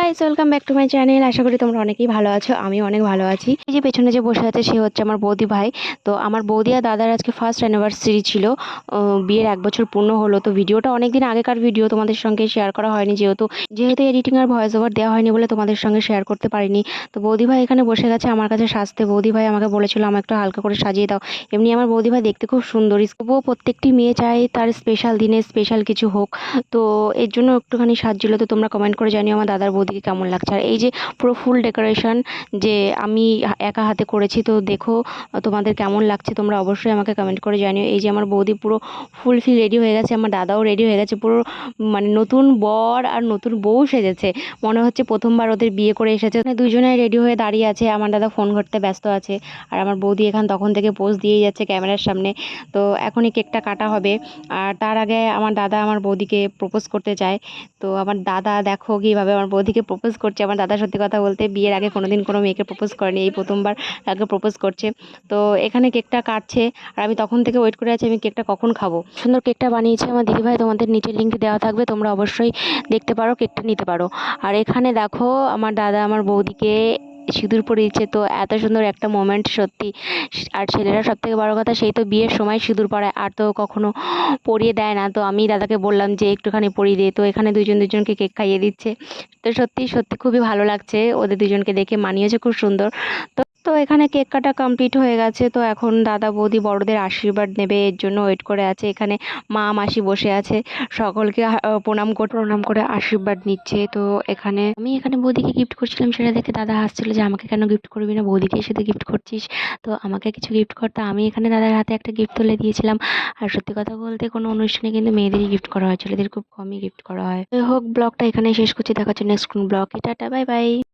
Guys, welcome back to my channel. আশা করি তোমরা অনেকেই ভালো আছো। আমি অনেক ভালো আছি। এই যে পেছনে যে বসে আছে সে হচ্ছে আমার বৌদি ভাই। তো আমার বৌদি আর দাদার আজকে ফার্স্ট অ্যানিভার্সারি ছিল। বিয়ের 1 বছর পূর্ণ হলো। তো ভিডিওটা অনেক দিন আগেকার ভিডিও, তোমাদের সঙ্গে শেয়ার করা হয়নি যেহেতু এডিটিং আর ভয়েস ওভার দেওয়া হয়নি বলে তোমাদের সঙ্গে শেয়ার করতে পারিনি। তো বৌদি ভাই এখানে বসে গেছে আমার কাছে সাজতে। বৌদি ভাই আমাকে বলেছিল আমাকে একটু হালকা করে সাজিয়ে দাও। এমনি আমার বৌদি ভাই দেখতে খুব সুন্দর। তবুও প্রত্যেকটি মেয়ে চায় তার স্পেশাল দিনে স্পেশাল কিছু হোক। তো এর জন্য একটুখানি সাজছিল। তো তোমরা কমেন্ট করে জানিও আমার দাদার বৌদিকে কেমন লাগছে। আর এই যে পুরো ফুল ডেকোরেশন যে আমি একা হাতে করেছি। তো দেখো তোমাদের কেমন লাগছে, তোমরা অবশ্যই আমাকে কমেন্ট করে জানিও। এই যে আমার বৌদি পুরো ফুলফিল রেডি হয়ে গেছে, আমার দাদাও রেডি হয়ে গেছে, পুরো মানে নতুন বর আর নতুন বউ সেজেছে। মনে হচ্ছে প্রথমবার ওদের বিয়ে করে এসেছে। দুজনে রেডি হয়ে দাঁড়িয়ে আছে, আমার দাদা ফোন ঘাঁটতে ব্যস্ত আছে আর আমার বৌদি তখন থেকে পোজ দিয়েই যাচ্ছে ক্যামেরার সামনে। তো এখনই কেকটা কাটা হবে। আর তার আগে আমার দাদা আমার বৌদিকে প্রপোজ করতে চায়। তো আমার দাদা দেখো কীভাবে আমার বৌদিকে প্রপোজ করছে। আমার দাদা সত্যি কথা বলতে বিয়ের আগে কোনোদিন কোনো মেয়েকে প্রপোজ করেনি, এই প্রথমবার তাকে প্রপোজ করছে। তো এখানে কেকটা কাটছে আর আমি তখন থেকে ওয়েট করে আছি আমি কেকটা কখন খাবো। সুন্দর কেকটা বানিয়েছে আমার দিদিভাই, তোমাদের নিচে লিঙ্ক দেওয়া থাকবে, তোমরা অবশ্যই দেখতে পারো, কেকটা নিতে পারো। আর এখানে দেখো আমার দাদা আমার বৌদিকে সিঁদুর পরিয়েছে। তো এত সুন্দর একটা মোমেন্ট সত্যি। আর ছেলেরা সব থেকে বড় কথা, সেই তো বিয়ের সময় সিঁদুর পরায়, আর তো কখনো পরিয়ে দেয় না। তো আমি দাদাকে বললাম যে একটুখানি পরিয়ে দে। তো এখানে দুজনকে কেক খাইয়ে দিচ্ছে। তো সত্যি সত্যি খুবই ভালো লাগছে, ওদের দুজনকে দেখে মানিয়েছে খুব সুন্দর। তো তো এখানে কেক কাটা কমপ্লিট হয়ে গেছে। তো এখন দাদা বৌদি বড়দের আশীর্বাদ নেবে, এর জন্য ওয়েট করে আছে। এখানে মা মাসি বসে আছে, সকলকে প্রণাম করে আশীর্বাদ নিচ্ছে। তো আমি বৌদিকে গিফট করছিলাম, সেটা দেখে দাদা হাসছিল যে আমাকে কেন গিফট করবি না, বৌদিকে শুধু গিফট করছিস, তো আমাকে কিছু গিফট কর। তো আমি এখানে দাদার হাতে একটা গিফট তুলে দিয়েছিলাম। আর সত্যি কথা বলতে কোনো অনুষ্ঠানে কিন্তু মেয়েদেরই গিফট করা হয়, ছেলেদের খুব কমই গিফট করা হয়। যাই হোক, ব্লগটা এখানে শেষ করছি। দেখা হচ্ছে নেক্সট কোন ব্লগ। Tata, bye bye.